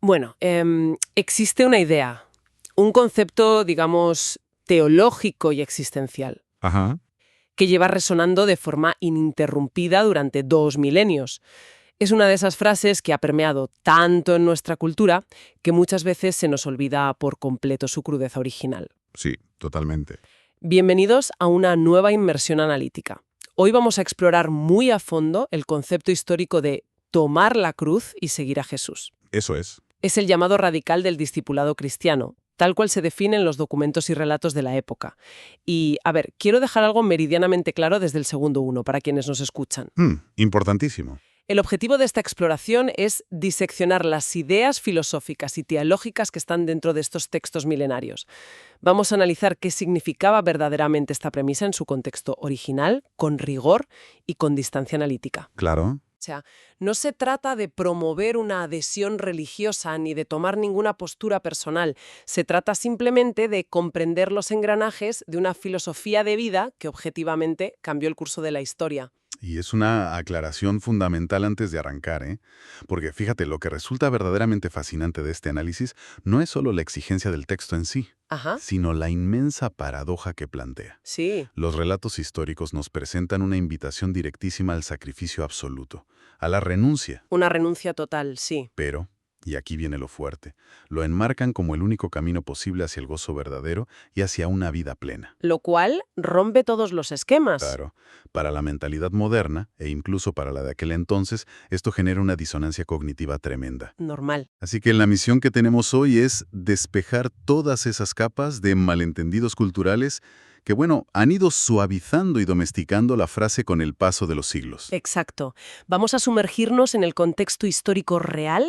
Bueno, existe una idea, un concepto, digamos, teológico y existencial, Ajá. que lleva resonando de forma ininterrumpida durante 2 milenios. Es una de esas frases que ha permeado tanto en nuestra cultura que muchas veces se nos olvida por completo su crudeza original. Sí, totalmente. Bienvenidos a una nueva inmersión analítica. Hoy vamos a explorar muy a fondo el concepto histórico de tomar la cruz y seguir a Jesús. Eso es. Es el llamado radical del discipulado cristiano, tal cual se define en los documentos y relatos de la época. Y, a ver, quiero dejar algo meridianamente claro desde el segundo uno para quienes nos escuchan. Importantísimo. El objetivo de esta exploración es diseccionar las ideas filosóficas y teológicas que están dentro de estos textos milenarios. Vamos a analizar qué significaba verdaderamente esta premisa en su contexto original, con rigor y con distancia analítica. Claro. O sea, no se trata de promover una adhesión religiosa ni de tomar ninguna postura personal. Se trata simplemente de comprender los engranajes de una filosofía de vida que objetivamente cambió el curso de la historia. Y es una aclaración fundamental antes de arrancar, ¿eh? Porque fíjate, lo que resulta verdaderamente fascinante de este análisis no es solo la exigencia del texto en sí, Ajá. sino la inmensa paradoja que plantea. Sí. Los relatos históricos nos presentan una invitación directísima al sacrificio absoluto, a la renuncia. Una renuncia total, sí. Pero, y aquí viene lo fuerte, lo enmarcan como el único camino posible hacia el gozo verdadero y hacia una vida plena. Lo cual rompe todos los esquemas. Claro, para la mentalidad moderna, e incluso para la de aquel entonces, esto genera una disonancia cognitiva tremenda. Normal. Así que la misión que tenemos hoy es despejar todas esas capas de malentendidos culturales que, bueno, han ido suavizando y domesticando la frase con el paso de los siglos. Exacto. Vamos a sumergirnos en el contexto histórico real,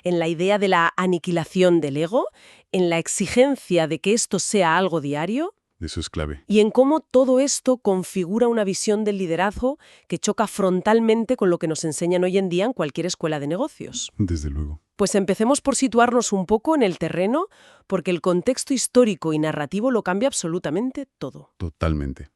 en la idea de la aniquilación del ego, en la exigencia de que esto sea algo diario Eso es clave. y en cómo todo esto configura una visión del liderazgo que choca frontalmente con lo que nos enseñan hoy en día en cualquier escuela de negocios. Desde luego. Pues empecemos por situarnos un poco en el terreno, porque el contexto histórico y narrativo lo cambia absolutamente todo. Totalmente.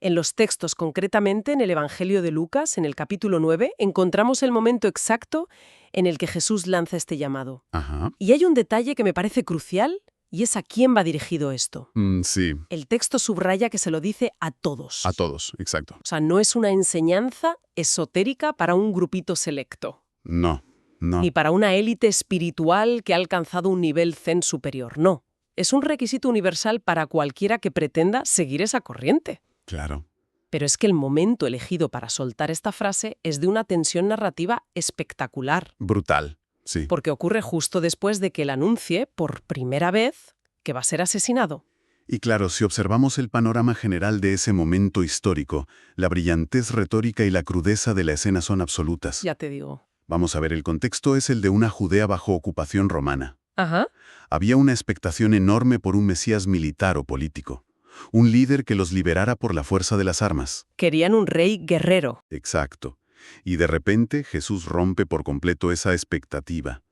En los textos, concretamente en el Evangelio de Lucas, en el capítulo 9, encontramos el momento exacto en el que Jesús lanza este llamado. Ajá. Y hay un detalle que me parece crucial, y es a quién va dirigido esto. Sí, El texto subraya que se lo dice a todos. a todos, exacto. O sea, no es una enseñanza esotérica para un grupito selecto, No. ni para una élite espiritual que ha alcanzado un nivel zen superior, no. Es un requisito universal para cualquiera que pretenda seguir esa corriente. Claro. Pero es que el momento elegido para soltar esta frase es de una tensión narrativa espectacular, Brutal. Sí. porque ocurre justo después de que él anuncie, por primera vez, que va a ser asesinado. Y claro, si observamos el panorama general de ese momento histórico, la brillantez retórica y la crudeza de la escena son absolutas. Ya te digo. Vamos a ver, el contexto es el de una Judea bajo ocupación romana. Ajá. Había una expectación enorme por un mesías militar o político. Un líder que los liberara por la fuerza de las armas. Querían un rey guerrero. Exacto. Y de repente Jesús rompe por completo esa expectativa.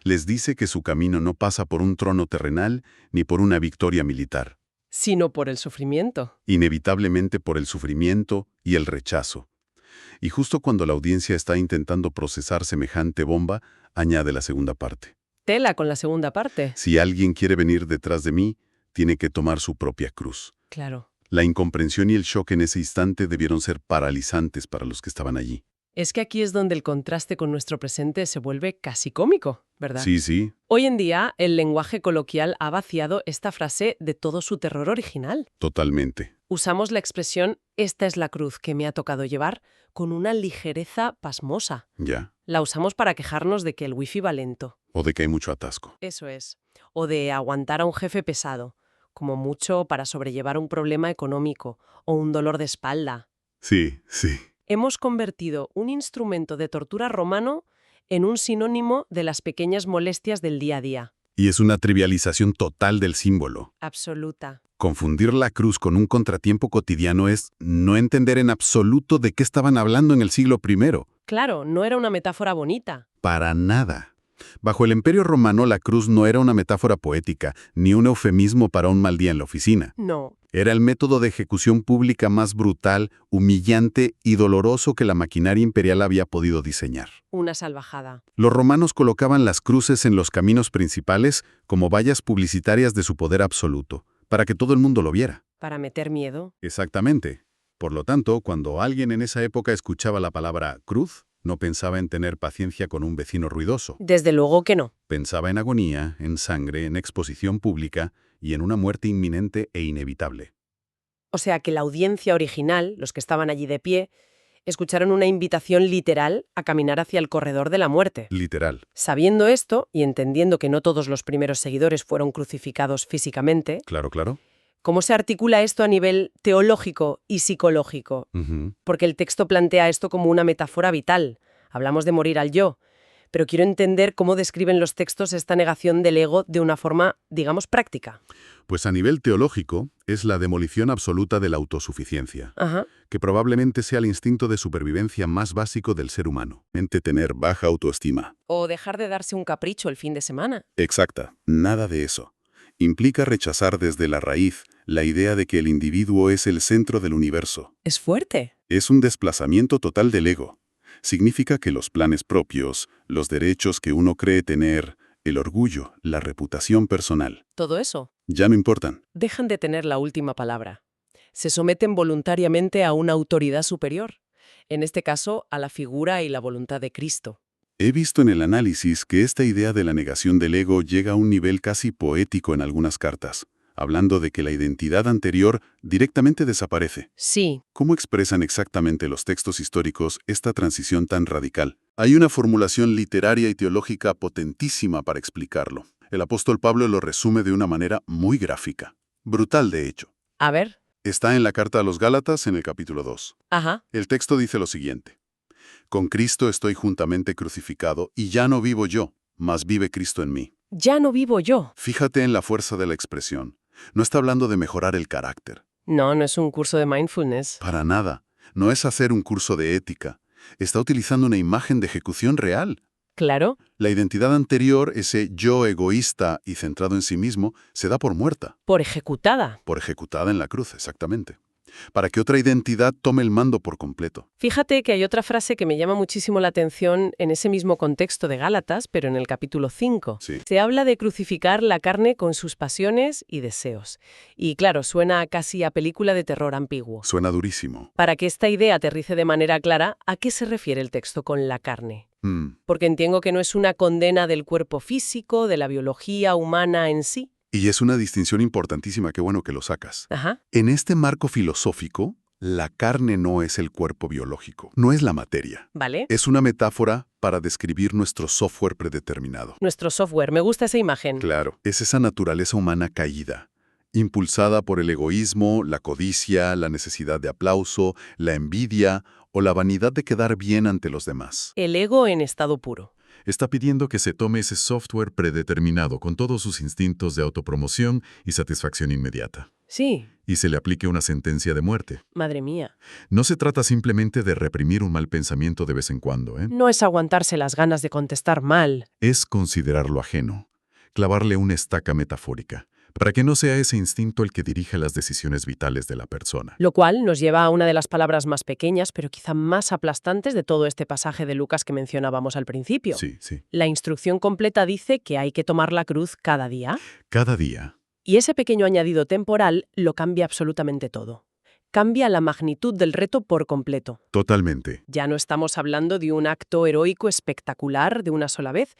Les dice que su camino no pasa por un trono terrenal ni por una victoria militar. Sino por el sufrimiento. Inevitablemente por el sufrimiento y el rechazo. Y justo cuando la audiencia está intentando procesar semejante bomba, añade la segunda parte. Tela con la segunda parte. Si alguien quiere venir detrás de mí, tiene que tomar su propia cruz. Claro. La incomprensión y el shock en ese instante debieron ser paralizantes para los que estaban allí. Es que aquí es donde el contraste con nuestro presente se vuelve casi cómico, ¿verdad? Sí, sí, Hoy en día, el lenguaje coloquial ha vaciado esta frase de todo su terror original. totalmente. Usamos la expresión «esta es la cruz que me ha tocado llevar» con una ligereza pasmosa. Ya. La usamos para quejarnos de que el wifi va lento. O de que hay mucho atasco. Eso es. O de aguantar a un jefe pesado, como mucho para sobrellevar un problema económico o un dolor de espalda. Sí, sí. Hemos convertido un instrumento de tortura romano en un sinónimo de las pequeñas molestias del día a día. Y es una trivialización total del símbolo. Absoluta. Confundir la cruz con un contratiempo cotidiano es no entender en absoluto de qué estaban hablando en el siglo I. Claro, no era una metáfora bonita. Para nada. Bajo el Imperio Romano, la cruz no era una metáfora poética, ni un eufemismo para un mal día en la oficina. No. Era el método de ejecución pública más brutal, humillante y doloroso que la maquinaria imperial había podido diseñar. Una salvajada. Los romanos colocaban las cruces en los caminos principales como vallas publicitarias de su poder absoluto, para que todo el mundo lo viera. Para meter miedo. Exactamente. Por lo tanto, cuando alguien en esa época escuchaba la palabra cruz, no pensaba en tener paciencia con un vecino ruidoso. Desde luego que no. Pensaba en agonía, en sangre, en exposición pública y en una muerte inminente e inevitable. O sea que la audiencia original, los que estaban allí de pie, escucharon una invitación literal a caminar hacia el corredor de la muerte. Literal. Sabiendo esto y entendiendo que no todos los primeros seguidores fueron crucificados físicamente, Claro, claro. ¿cómo se articula esto a nivel teológico y psicológico? Ujú. Porque el texto plantea esto como una metáfora vital. Hablamos de morir al yo, pero quiero entender cómo describen los textos esta negación del ego de una forma, digamos, práctica. Pues a nivel teológico, es la demolición absoluta de la autosuficiencia, Ajá. que probablemente sea el instinto de supervivencia más básico del ser humano, tener baja autoestima. O dejar de darse un capricho el fin de semana. Exacta, nada de eso. Implica rechazar desde la raíz la idea de que el individuo es el centro del universo. Es fuerte. Es un desplazamiento total del ego. Significa que los planes propios, los derechos que uno cree tener, el orgullo, la reputación personal, Todo eso. ya no importan. Dejan de tener la última palabra. Se someten voluntariamente a una autoridad superior. En este caso, a la figura y la voluntad de Cristo. He visto en el análisis que esta idea de la negación del ego llega a un nivel casi poético en algunas cartas, hablando de que la identidad anterior directamente desaparece. Sí, ¿Cómo expresan exactamente los textos históricos esta transición tan radical? Hay una formulación literaria y teológica potentísima para explicarlo. El apóstol Pablo lo resume de una manera muy gráfica. Brutal, de hecho. a ver. Está en la carta a los Gálatas en el capítulo 2. Ajá. El texto dice lo siguiente. Con Cristo estoy juntamente crucificado y ya no vivo yo, mas vive Cristo en mí. Ya no vivo yo. Fíjate en la fuerza de la expresión. No está hablando de mejorar el carácter. No, no es un curso de mindfulness. Para nada. No es hacer un curso de ética. Está utilizando una imagen de ejecución real. Claro. La identidad anterior, ese yo egoísta y centrado en sí mismo, se da por muerta, Por ejecutada. por ejecutada en la cruz, exactamente. Para que otra identidad tome el mando por completo. Fíjate que hay otra frase que me llama muchísimo la atención en ese mismo contexto de Gálatas, pero en el capítulo 5. Sí. Se habla de crucificar la carne con sus pasiones y deseos. Y claro, suena casi a película de terror ambiguo. Suena durísimo. Para que esta idea aterrice de manera clara, ¿a qué se refiere el texto con la carne? Porque entiendo que no es una condena del cuerpo físico, de la biología humana en sí. Y es una distinción importantísima, qué bueno que lo sacas. Ajá. En este marco filosófico, la carne no es el cuerpo biológico, no es la materia. ¿Vale? Es una metáfora para describir nuestro software predeterminado. Nuestro software. Me gusta esa imagen. Claro, es esa naturaleza humana caída, impulsada por el egoísmo, la codicia, la necesidad de aplauso, la envidia o la vanidad de quedar bien ante los demás. El ego en estado puro. Está pidiendo que se tome ese software predeterminado con todos sus instintos de autopromoción y satisfacción inmediata, Sí. y se le aplique una sentencia de muerte. Madre mía. No se trata simplemente de reprimir un mal pensamiento de vez en cuando, No es aguantarse las ganas de contestar mal. Es considerar lo ajeno, clavarle una estaca metafórica, para que no sea ese instinto el que dirija las decisiones vitales de la persona. Lo cual nos lleva a una de las palabras más pequeñas, pero quizá más aplastantes de todo este pasaje de Lucas que mencionábamos al principio. Sí, sí. La instrucción completa dice que hay que tomar la cruz cada día. Cada día. Y ese pequeño añadido temporal lo cambia absolutamente todo. Cambia la magnitud del reto por completo. Totalmente. Ya no estamos hablando de un acto heroico espectacular de una sola vez.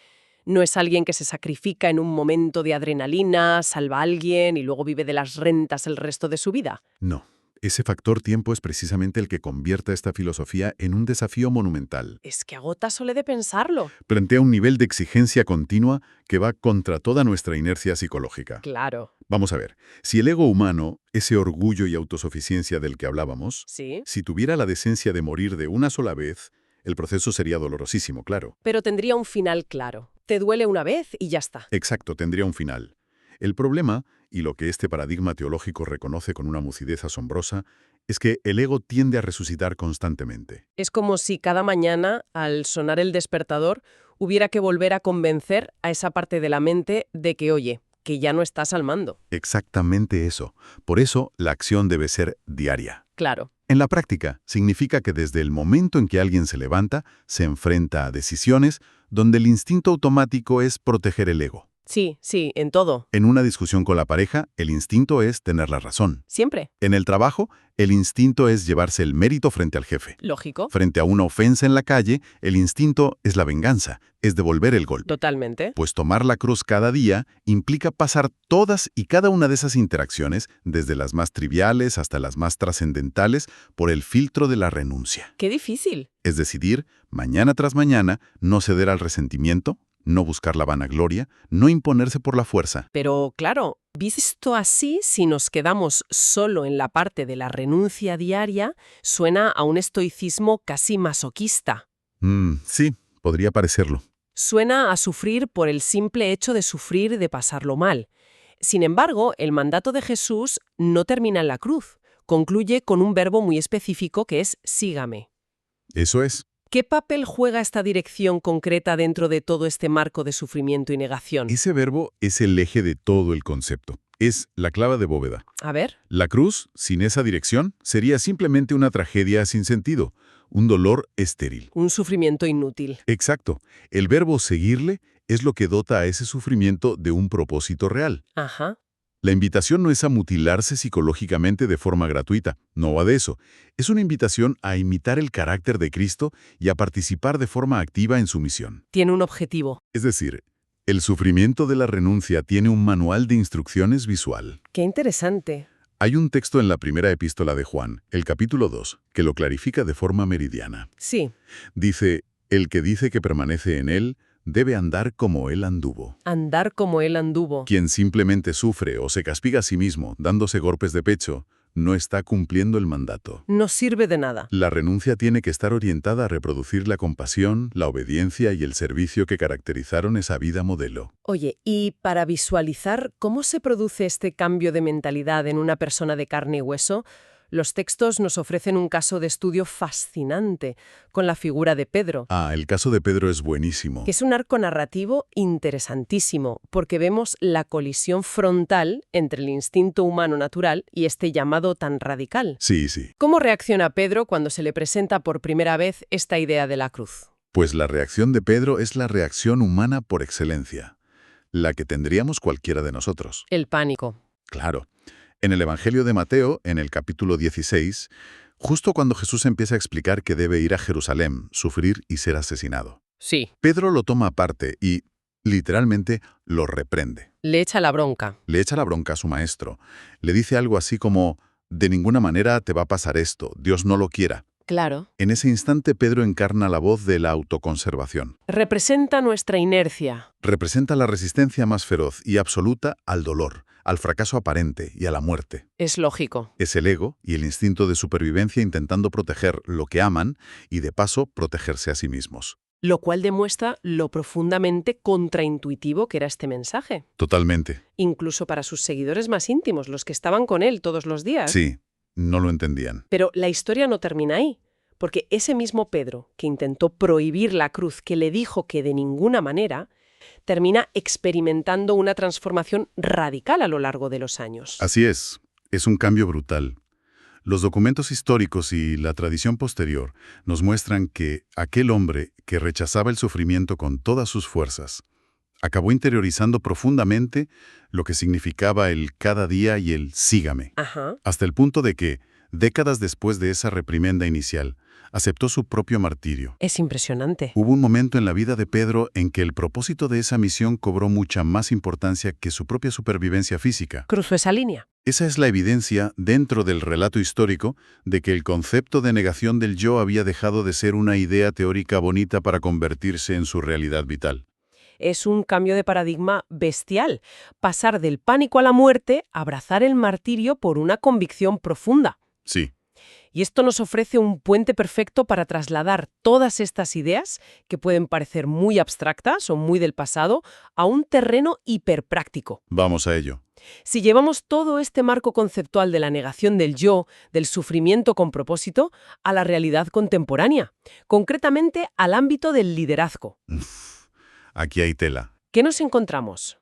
No es alguien que se sacrifica en un momento de adrenalina, salva a alguien y luego vive de las rentas el resto de su vida. No. Ese factor tiempo es precisamente el que convierte esta filosofía en un desafío monumental. Es que agota solo de pensarlo. Plantea un nivel de exigencia continua que va contra toda nuestra inercia psicológica. Claro. Vamos a ver, si el ego humano, ese orgullo y autosuficiencia del que hablábamos, Sí. si tuviera la decencia de morir de una sola vez, el proceso sería dolorosísimo, claro. Pero tendría un final claro. Te duele una vez y ya está. Exacto, tendría un final. El problema, y lo que este paradigma teológico reconoce con una lucidez asombrosa, es que el ego tiende a resucitar constantemente. Es como si cada mañana, al sonar el despertador, Hubiera que volver a convencer a esa parte de la mente de que, oye, que ya no estás al mando. Exactamente eso. Por eso, la acción debe ser diaria. Claro. En la práctica, significa que desde el momento en que alguien se levanta, se enfrenta a decisiones donde el instinto automático es proteger el ego. Sí, en todo. En una discusión con la pareja, el instinto es tener la razón. Siempre. En el trabajo, el instinto es llevarse el mérito frente al jefe. Lógico. Frente a una ofensa en la calle, el instinto es la venganza, es devolver el golpe. Totalmente. Pues tomar la cruz cada día implica pasar todas y cada una de esas interacciones, desde las más triviales hasta las más trascendentales, por el filtro de la renuncia. Qué difícil. Es decidir, mañana tras mañana, no ceder al resentimiento, no buscar la vanagloria, no imponerse por la fuerza. Pero, claro, visto así, si nos quedamos solo en la parte de la renuncia diaria, suena a un estoicismo casi masoquista. Sí, podría parecerlo. Suena a sufrir por el simple hecho de sufrir y de pasarlo mal. Sin embargo, el mandato de Jesús no termina en la cruz. Concluye con un verbo muy específico que es sígame. Eso es. ¿Qué papel juega esta dirección concreta dentro de todo este marco de sufrimiento y negación? Ese verbo es el eje de todo el concepto. Es la clave de bóveda. A ver. La cruz, sin esa dirección, sería simplemente una tragedia sin sentido, un dolor estéril. Un sufrimiento inútil. Exacto. El verbo seguirle es lo que dota a ese sufrimiento de un propósito real. Ajá. La invitación no es a mutilarse psicológicamente de forma gratuita, no va de eso. Es una invitación a imitar el carácter de Cristo y a participar de forma activa en su misión. Tiene un objetivo. Es decir, el sufrimiento de la renuncia tiene un manual de instrucciones visual. Qué interesante. Hay un texto en la primera epístola de Juan, el capítulo 2, que lo clarifica de forma meridiana. Sí. Dice, el que dice que permanece en él, debe andar como él anduvo. Andar como él anduvo. Quien simplemente sufre o se castiga a sí mismo dándose golpes de pecho, no está cumpliendo el mandato. No sirve de nada. La renuncia tiene que estar orientada a reproducir la compasión, la obediencia y el servicio que caracterizaron esa vida modelo. Oye, y para visualizar cómo se produce este cambio de mentalidad en una persona de carne y hueso, los textos nos ofrecen un caso de estudio fascinante con la figura de Pedro. El caso de Pedro es buenísimo. Que es un arco narrativo interesantísimo, porque vemos la colisión frontal entre el instinto humano natural y este llamado tan radical. Sí. ¿Cómo reacciona Pedro cuando se le presenta por primera vez esta idea de la cruz? Pues la reacción de Pedro es la reacción humana por excelencia, la que tendríamos cualquiera de nosotros. El pánico. Claro. En el Evangelio de Mateo, en el capítulo 16, justo cuando Jesús empieza a explicar que debe ir a Jerusalén, sufrir y ser asesinado. Sí. Pedro lo toma aparte y, literalmente, lo reprende. Le echa la bronca. Le echa la bronca a su maestro. Le dice algo así como, de ninguna manera te va a pasar esto, Dios no lo quiera. Claro. En ese instante Pedro encarna la voz de la autoconservación. Representa nuestra inercia. Representa la resistencia más feroz y absoluta al dolor, al fracaso aparente y a la muerte. Es lógico. Es el ego y el instinto de supervivencia intentando proteger lo que aman y, de paso, protegerse a sí mismos. Lo cual demuestra lo profundamente contraintuitivo que era este mensaje. Totalmente. Incluso para sus seguidores más íntimos, los que estaban con él todos los días. Sí, no lo entendían. Pero la historia no termina ahí, porque ese mismo Pedro, que intentó prohibir la cruz, que le dijo que de ninguna manera, termina experimentando una transformación radical a lo largo de los años. Así es un cambio brutal. Los documentos históricos y la tradición posterior nos muestran que aquel hombre que rechazaba el sufrimiento con todas sus fuerzas, acabó interiorizando profundamente lo que significaba el cada día y el sígame. Ajá. Hasta el punto de que, décadas después de esa reprimenda inicial, aceptó su propio martirio. Es impresionante. Hubo un momento en la vida de Pedro en que el propósito de esa misión cobró mucha más importancia que su propia supervivencia física. Cruzó esa línea. Esa es la evidencia, dentro del relato histórico, de que el concepto de negación del yo había dejado de ser una idea teórica bonita para convertirse en su realidad vital. Es un cambio de paradigma bestial. Pasar del pánico a la muerte a abrazar el martirio por una convicción profunda. Sí. Y esto nos ofrece un puente perfecto para trasladar todas estas ideas, que pueden parecer muy abstractas o muy del pasado, a un terreno hiperpráctico. Vamos a ello. Si llevamos todo este marco conceptual de la negación del yo, del sufrimiento con propósito, a la realidad contemporánea, concretamente al ámbito del liderazgo. Aquí hay tela. ¿Qué nos encontramos?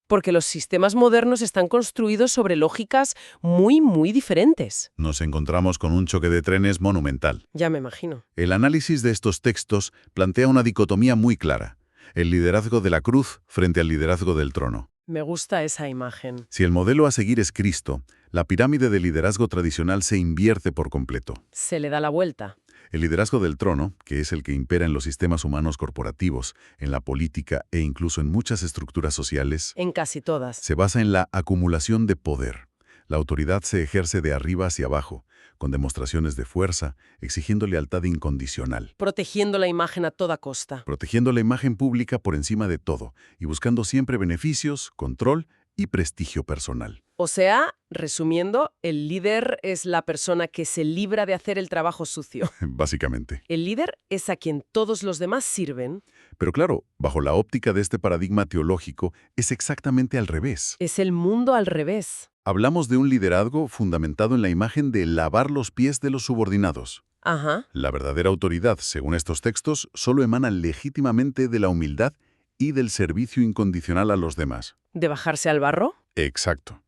Porque los sistemas modernos están construidos sobre lógicas muy diferentes. Nos encontramos con un choque de trenes monumental. Ya me imagino. El análisis de estos textos plantea una dicotomía muy clara: el liderazgo de la cruz frente al liderazgo del trono. Me gusta esa imagen. Si el modelo a seguir es Cristo, la pirámide de liderazgo tradicional se invierte por completo. Se le da la vuelta. El liderazgo del trono, que es el que impera en los sistemas humanos corporativos, en la política e incluso en muchas estructuras sociales, En casi todas. se basa en la acumulación de poder. La autoridad se ejerce de arriba hacia abajo, con demostraciones de fuerza, exigiendo lealtad incondicional, Protegiendo la imagen a toda costa. protegiendo la imagen pública por encima de todo y buscando siempre beneficios, control y prestigio personal. O sea, resumiendo, el líder es la persona que se libra de hacer el trabajo sucio. Básicamente. El líder es a quien todos los demás sirven. Pero claro, bajo la óptica de este paradigma teológico, es exactamente al revés. Es el mundo al revés. Hablamos de un liderazgo fundamentado en la imagen de lavar los pies de los subordinados. Ajá. La verdadera autoridad, según estos textos, solo emana legítimamente de la humildad y del servicio incondicional a los demás. ¿De bajarse al barro? Exacto.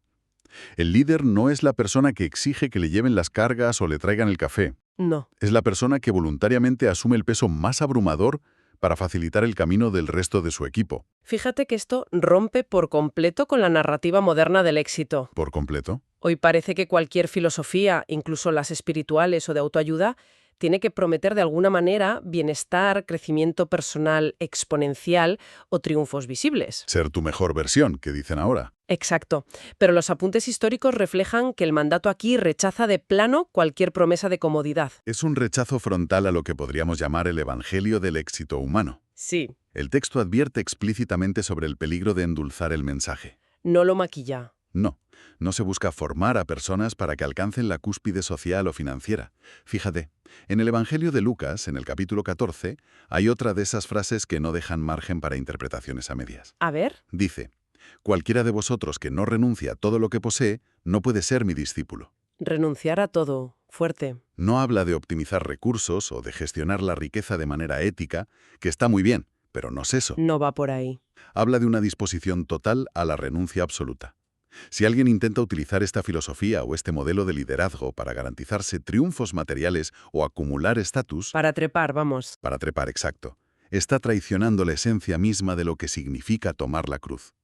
El líder no es la persona que exige que le lleven las cargas o le traigan el café. No. Es la persona que voluntariamente asume el peso más abrumador para facilitar el camino del resto de su equipo. Fíjate que esto rompe por completo con la narrativa moderna del éxito. ¿Por completo? Hoy parece que cualquier filosofía, incluso las espirituales o de autoayuda, tiene que prometer de alguna manera bienestar, crecimiento personal exponencial o triunfos visibles. Ser tu mejor versión, que dicen ahora. Exacto. Pero los apuntes históricos reflejan que el mandato aquí rechaza de plano cualquier promesa de comodidad. Es un rechazo frontal a lo que podríamos llamar el evangelio del éxito humano. Sí, El texto advierte explícitamente sobre el peligro de endulzar el mensaje. no lo maquilla. No se busca formar a personas para que alcancen la cúspide social o financiera. Fíjate, en el Evangelio de Lucas, en el capítulo 14, hay otra de esas frases que no dejan margen para interpretaciones a medias. A ver, Dice: cualquiera de vosotros que no renuncie a todo lo que posee, no puede ser mi discípulo. renunciar a todo, fuerte. No habla de optimizar recursos o de gestionar la riqueza de manera ética, que está muy bien, pero no es eso. No va por ahí. Habla de una disposición total a la renuncia absoluta. Si alguien intenta utilizar esta filosofía o este modelo de liderazgo para garantizarse triunfos materiales o acumular estatus, Para trepar, vamos. para trepar exacto, está traicionando la esencia misma de lo que significa tomar la cruz.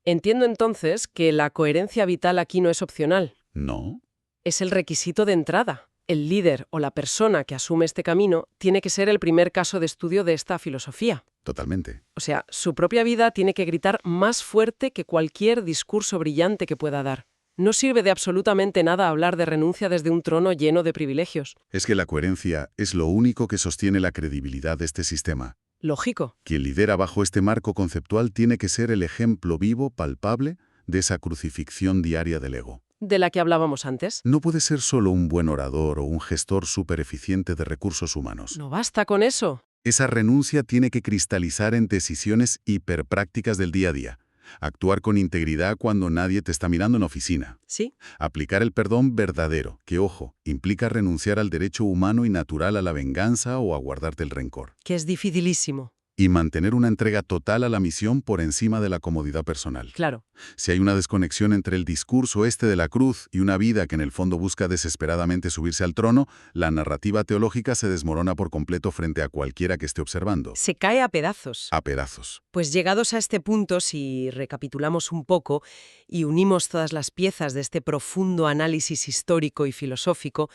Entiendo entonces que la coherencia vital aquí no es opcional. ¿No? Es el requisito de entrada. El líder o la persona que asume este camino tiene que ser el primer caso de estudio de esta filosofía. Totalmente. O sea, su propia vida tiene que gritar más fuerte que cualquier discurso brillante que pueda dar. No sirve de absolutamente nada hablar de renuncia desde un trono lleno de privilegios. Es que la coherencia es lo único que sostiene la credibilidad de este sistema. Lógico. Quien lidera bajo este marco conceptual tiene que ser el ejemplo vivo, palpable, de esa crucifixión diaria del ego. De la que hablábamos antes. No puede ser solo un buen orador o un gestor súper eficiente de recursos humanos. No basta con eso. Esa renuncia tiene que cristalizar en decisiones hiperprácticas del día a día. Actuar con integridad cuando nadie te está mirando en oficina. ¿Sí? Aplicar el perdón verdadero, que, ojo, implica renunciar al derecho humano y natural a la venganza o a guardarte el rencor. Que es dificilísimo. Y mantener una entrega total a la misión por encima de la comodidad personal. Claro. Si hay una desconexión entre el discurso este de la cruz y una vida que en el fondo busca desesperadamente subirse al trono, la narrativa teológica se desmorona por completo frente a cualquiera que esté observando. Se cae a pedazos. A pedazos. Pues llegados a este punto, si recapitulamos un poco y unimos todas las piezas de este profundo análisis histórico y filosófico,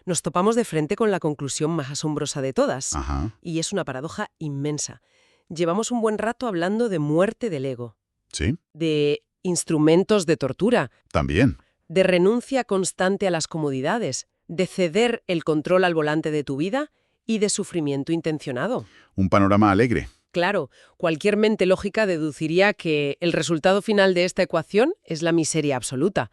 nos topamos de frente con la conclusión más asombrosa de todas. Ajá. Y es una paradoja inmensa. Llevamos un buen rato hablando de muerte del ego, ¿Sí? de instrumentos de tortura, También. de renuncia constante a las comodidades, de ceder el control al volante de tu vida y de sufrimiento intencionado. Un panorama alegre. Claro, cualquier mente lógica deduciría que el resultado final de esta ecuación es la miseria absoluta,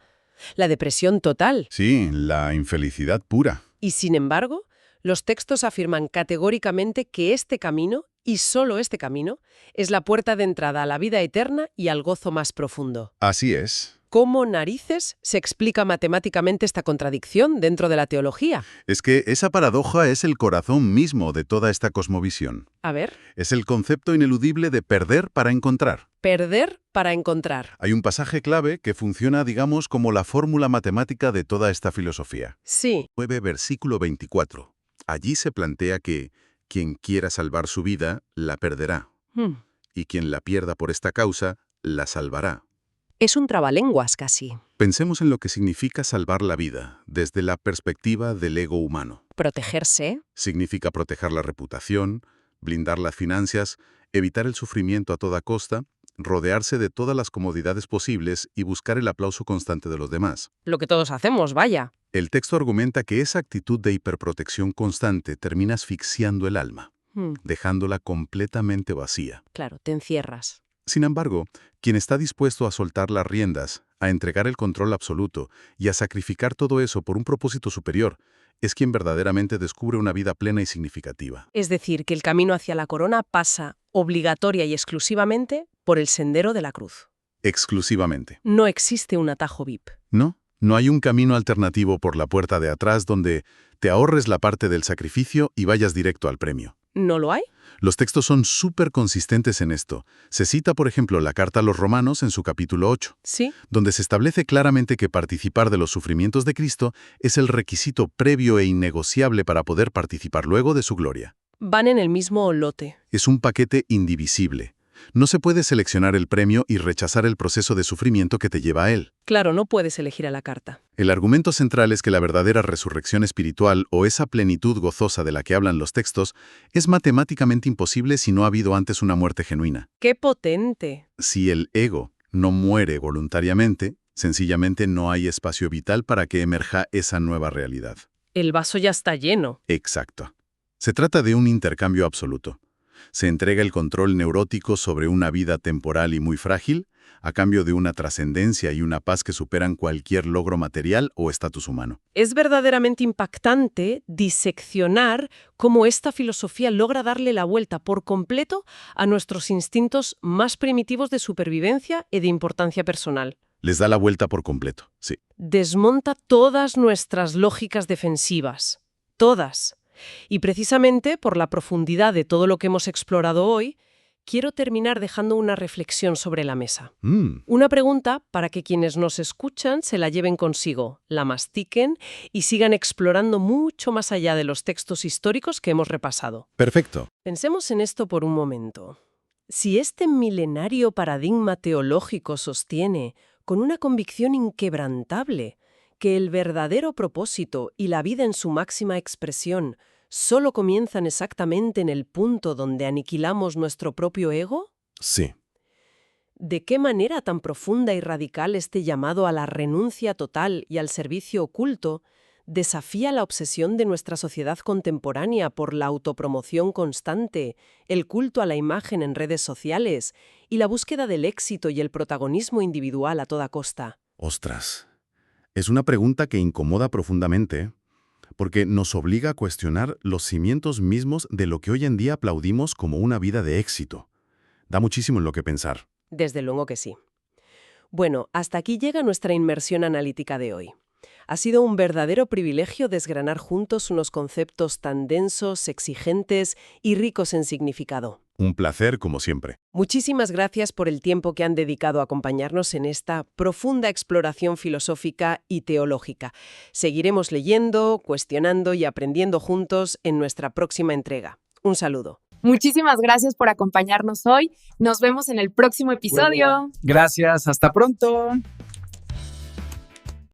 la depresión total. Sí, la infelicidad pura. Y sin embargo, los textos afirman categóricamente que este camino, y solo este camino, es la puerta de entrada a la vida eterna y al gozo más profundo. Así es. ¿Cómo narices se explica matemáticamente esta contradicción dentro de la teología? Es que esa paradoja es el corazón mismo de toda esta cosmovisión. A ver, Es el concepto ineludible de perder para encontrar. perder para encontrar. Hay un pasaje clave que funciona, digamos, como la fórmula matemática de toda esta filosofía. Sí, 9, versículo 24. Allí se plantea que quien quiera salvar su vida, la perderá, hmm, y quien la pierda por esta causa, la salvará. es un trabalenguas casi. Pensemos en lo que significa salvar la vida, desde la perspectiva del ego humano. Protegerse. Significa proteger la reputación, blindar las finanzas, evitar el sufrimiento a toda costa, rodearse de todas las comodidades posibles y buscar el aplauso constante de los demás. Lo que todos hacemos, vaya. El texto argumenta que esa actitud de hiperprotección constante termina asfixiando el alma, dejándola completamente vacía. Claro, te encierras. Sin embargo, quien está dispuesto a soltar las riendas, a entregar el control absoluto y a sacrificar todo eso por un propósito superior, es quien verdaderamente descubre una vida plena y significativa. Es decir, que el camino hacia la corona pasa obligatoria y exclusivamente por el sendero de la cruz. Exclusivamente. No existe un atajo VIP. ¿No? No hay un camino alternativo por la puerta de atrás donde te ahorres la parte del sacrificio y vayas directo al premio. ¿No lo hay? Los textos son súper consistentes en esto. Se cita, por ejemplo, la carta a los Romanos en su capítulo 8, Sí. donde se establece claramente que participar de los sufrimientos de Cristo es el requisito previo e innegociable para poder participar luego de su gloria. Van en el mismo lote. Es un paquete indivisible. No se puede seleccionar el premio y rechazar el proceso de sufrimiento que te lleva a él. Claro, no puedes elegir a la carta. El argumento central es que la verdadera resurrección espiritual o esa plenitud gozosa de la que hablan los textos es matemáticamente imposible si no ha habido antes una muerte genuina. ¡Qué potente! Si el ego no muere voluntariamente, sencillamente no hay espacio vital para que emerja esa nueva realidad. El vaso ya está lleno. Exacto. Se trata de un intercambio absoluto. Se entrega el control neurótico sobre una vida temporal y muy frágil, a cambio de una trascendencia y una paz que superan cualquier logro material o estatus humano. Es verdaderamente impactante diseccionar cómo esta filosofía logra darle la vuelta por completo a nuestros instintos más primitivos de supervivencia y de importancia personal. Les da la vuelta por completo, sí. Desmonta todas nuestras lógicas defensivas. Todas. Y precisamente por la profundidad de todo lo que hemos explorado hoy, quiero terminar dejando una reflexión sobre la mesa. Una pregunta para que quienes nos escuchan se la lleven consigo, la mastiquen y sigan explorando mucho más allá de los textos históricos que hemos repasado. Perfecto. Pensemos en esto por un momento. Si este milenario paradigma teológico sostiene, con una convicción inquebrantable, que el verdadero propósito y la vida en su máxima expresión solo comienzan exactamente en el punto donde aniquilamos nuestro propio ego, Sí. ¿de qué manera tan profunda y radical este llamado a la renuncia total y al servicio oculto desafía la obsesión de nuestra sociedad contemporánea por la autopromoción constante, el culto a la imagen en redes sociales y la búsqueda del éxito y el protagonismo individual a toda costa? Ostras. Es una pregunta que incomoda profundamente, porque nos obliga a cuestionar los cimientos mismos de lo que hoy en día aplaudimos como una vida de éxito. Da muchísimo en lo que pensar. Desde luego que sí. Bueno, hasta aquí llega nuestra inmersión analítica de hoy. Ha sido un verdadero privilegio desgranar juntos unos conceptos tan densos, exigentes y ricos en significado. Un placer, como siempre. Muchísimas gracias por el tiempo que han dedicado a acompañarnos en esta profunda exploración filosófica y teológica. Seguiremos leyendo, cuestionando y aprendiendo juntos en nuestra próxima entrega. Un saludo. Muchísimas gracias por acompañarnos hoy. Nos vemos en el próximo episodio. Gracias, hasta pronto.